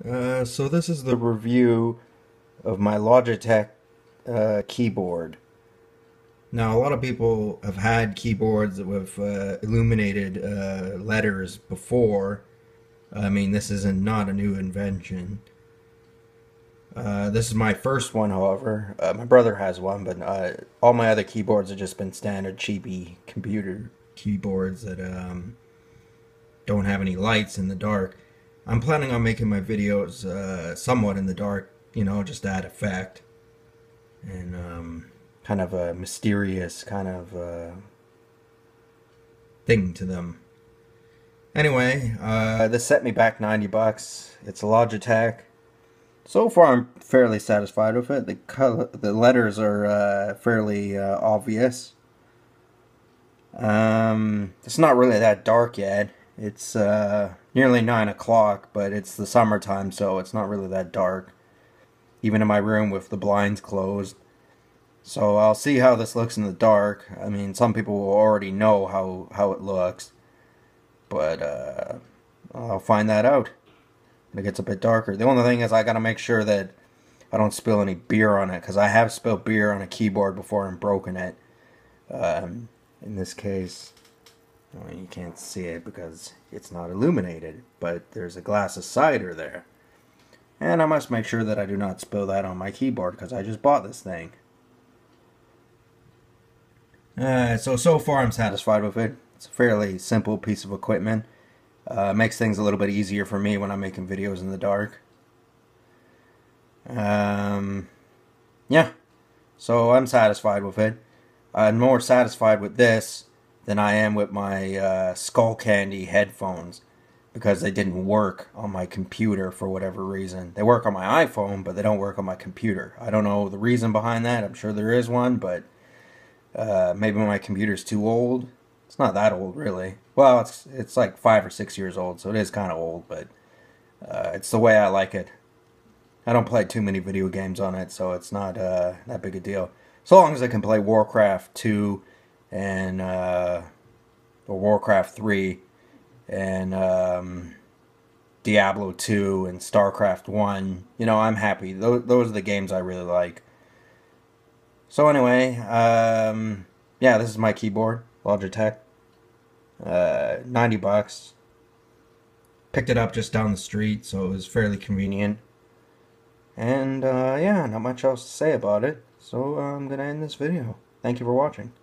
So this is the review of my Logitech keyboard. Now, a lot of people have had keyboards with illuminated letters before. I mean, this is not a new invention. This is my first one, however. My brother has one, but all my other keyboards have just been standard cheapy computer keyboards that don't have any lights in the dark. I'm planning on making my videos somewhat in the dark, just to add effect and kind of a mysterious kind of thing to them. Anyway, this set me back 90 bucks. It's a Logitech. So far, I'm fairly satisfied with it. The letters are fairly obvious. It's not really that dark yet. It's nearly 9 o'clock, but it's the summertime, so it's not really that dark. Even in my room with the blinds closed. So I'll see how this looks in the dark. I mean, some people will already know how it looks. But I'll find that out when it gets a bit darker. The only thing is I gotta make sure that I don't spill any beer on it, because I have spilled beer on a keyboard before and broken it. In this case, well, you can't see it because it's not illuminated, but there's a glass of cider there. And I must make sure that I do not spill that on my keyboard, because I just bought this thing. So far I'm satisfied with it. It's a fairly simple piece of equipment. Makes things a little bit easier for me when I'm making videos in the dark. Yeah, so I'm satisfied with it. I'm more satisfied with this than I am with my Skull Candy headphones, because they didn't work on my computer for whatever reason. They work on my iPhone, but they don't work on my computer. I don't know the reason behind that. I'm sure there is one, but maybe my computer's too old. It's not that old, really. Well, it's like 5 or 6 years old, so it is kind of old, but it's the way I like it. I don't play too many video games on it, so it's not that big a deal. So long as I can play Warcraft 2 and or Warcraft 3 and Diablo 2 and StarCraft 1, I'm happy. Those are the games I really like. So anyway, yeah, this is my keyboard, Logitech. 90 bucks. Picked it up just down the street, so it was fairly convenient. And yeah, not much else to say about it. So I'm gonna end this video. Thank you for watching.